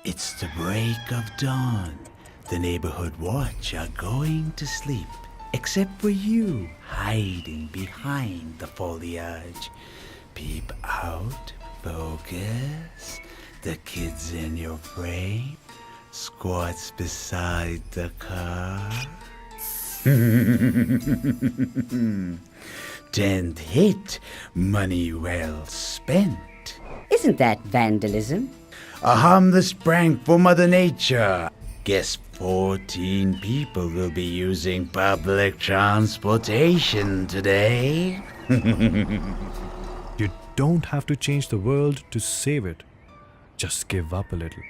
It's the break of dawn. The neighborhood watch are going to sleep, except for you hiding behind the foliage. Peep out, focus. The kids in your frame squats beside the car. 10th hit, money well spent. Isn't that vandalism? A harmless prank for Mother Nature. Guess 14 people will be using public transportation today. You don't have to change the world to save it. Just give up a little.